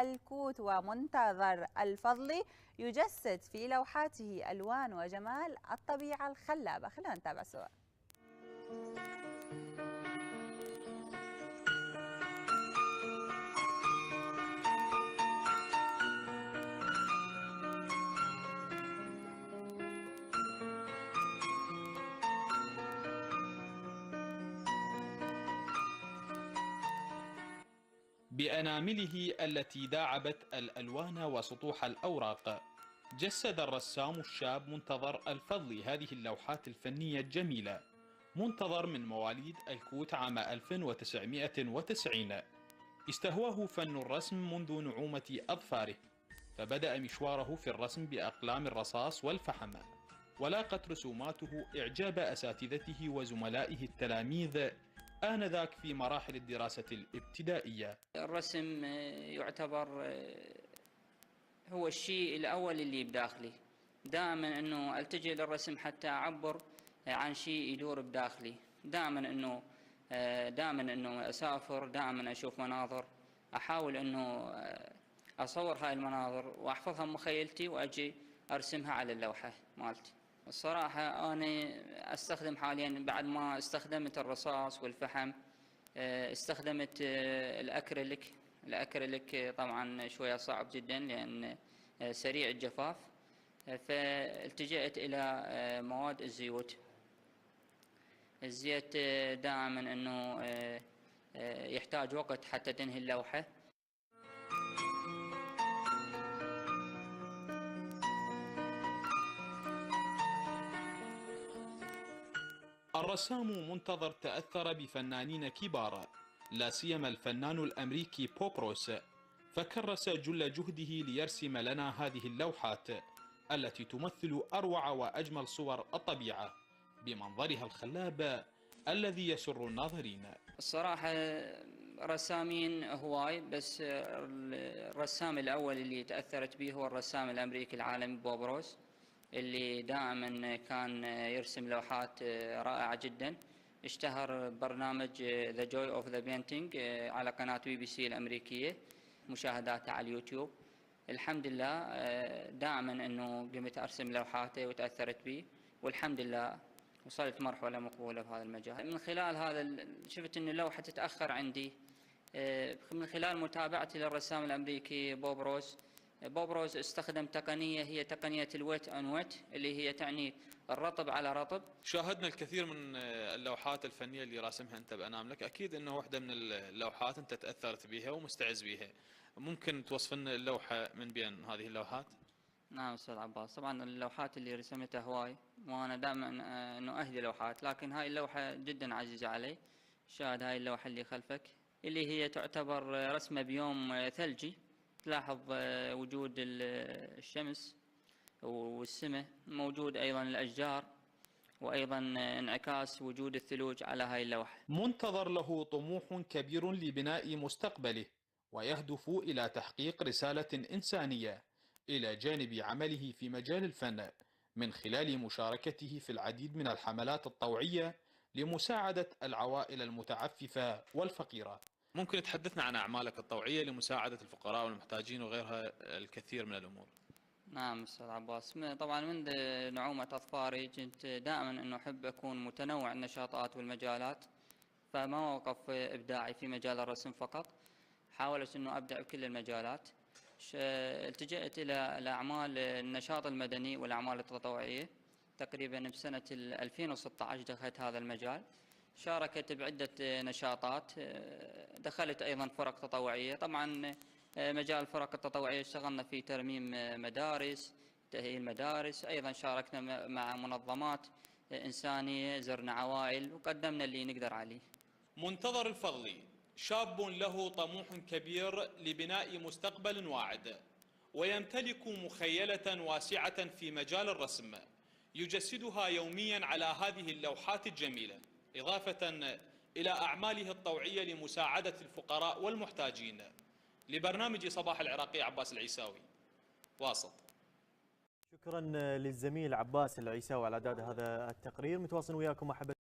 الكوت ومنتظر الفضلي يجسد في لوحاته ألوان وجمال الطبيعة الخلابة. خلينا نتابع سوا. بأنامله التي داعبت الألوان وسطوح الأوراق، جسد الرسام الشاب منتظر الفضلي هذه اللوحات الفنية الجميلة. منتظر من مواليد الكوت عام 1990. استهواه فن الرسم منذ نعومة أظفاره، فبدأ مشواره في الرسم بأقلام الرصاص والفحم، ولاقت رسوماته إعجاب أساتذته وزملائه التلاميذ آنذاك في مراحل الدراسة الابتدائية. الرسم يعتبر هو الشيء الأول اللي بداخلي، دائما أنه ألتجئ للرسم حتى أعبر عن شيء يدور بداخلي. دائما أنه أسافر، دائما أشوف مناظر، أحاول أنه أصور هاي المناظر وأحفظها بمخيلتي وأجي أرسمها على اللوحة مالتي. الصراحة أنا أستخدم حاليا بعد ما استخدمت الرصاص والفحم استخدمت الأكريليك. الأكريليك طبعا شوية صعب جدا لأن سريع الجفاف، فالتجأت إلى مواد الزيوت. الزيت دائما أنه يحتاج وقت حتى تنهي اللوحة. الرسام منتظر تأثر بفنانين كبار، لا سيما الفنان الأمريكي بوب روس، فكرس جل جهده ليرسم لنا هذه اللوحات التي تمثل أروع وأجمل صور الطبيعة بمنظرها الخلاب الذي يسر الناظرين. الصراحة رسامين هواي، بس الرسام الأول اللي تأثرت به هو الرسام الأمريكي العالمي بوب روس، اللي دائما كان يرسم لوحات رائعة جدا. اشتهر برنامج The Joy of the Painting على قناة BBC الأمريكية، مشاهداته على اليوتيوب. الحمد لله دائما أنه قمت أرسم لوحاته وتأثرت به، والحمد لله وصلت مرحلة مقبولة بهذا المجال. من خلال هذا شفت أن اللوحة تتأخر عندي من خلال متابعتي للرسام الأمريكي بوب روس. بوب روز استخدم تقنية هي تقنية الويت أون ويت، اللي هي تعني الرطب على رطب. شاهدنا الكثير من اللوحات الفنية اللي راسمها أنت بأناملك، أكيد أنه واحدة من اللوحات أنت تأثرت بها ومستعز بها. ممكن توصف لنا اللوحة من بين هذه اللوحات؟ نعم أستاذ عباس، طبعا اللوحات اللي رسمتها هواي، وأنا دائما أنه أهدي لوحات، لكن هاي اللوحة جدا عزيزة علي. شاهد هاي اللوحة اللي خلفك، اللي هي تعتبر رسمة بيوم ثلجي. تلاحظ وجود الشمس والسماء، موجود أيضا الأشجار، وأيضا انعكاس وجود الثلوج على هاي اللوحة. منتظر له طموح كبير لبناء مستقبله، ويهدف إلى تحقيق رسالة إنسانية إلى جانب عمله في مجال الفن، من خلال مشاركته في العديد من الحملات الطوعية لمساعدة العوائل المتعففة والفقيرة. ممكن تحدثنا عن أعمالك الطوعية لمساعدة الفقراء والمحتاجين وغيرها الكثير من الأمور؟ نعم أستاذ عباس، طبعا منذ نعومة أظفاري كنت دائما أنه أحب أكون متنوع النشاطات والمجالات، فما وقف إبداعي في مجال الرسم فقط، حاولت أنه أبدع بكل المجالات. التجأت إلى الأعمال النشاط المدني والأعمال التطوعية. تقريبا بسنة 2016 دخلت هذا المجال، شاركت بعدة نشاطات، دخلت أيضا فرق تطوعية. طبعا مجال الفرق التطوعية اشتغلنا في ترميم مدارس، تأهيل مدارس، أيضا شاركنا مع منظمات إنسانية، زرنا عوائل وقدمنا اللي نقدر عليه. منتظر الفضلي شاب له طموح كبير لبناء مستقبل واعد، ويمتلك مخيلة واسعة في مجال الرسم يجسدها يوميا على هذه اللوحات الجميلة، إضافة إلى أعماله الطوعية لمساعدة الفقراء والمحتاجين. لبرنامج صباح العراقي عباس العيساوي، واسط. شكرا للزميل عباس العيساوي على إعداد هذا التقرير. متواصل وياكم أحبتي.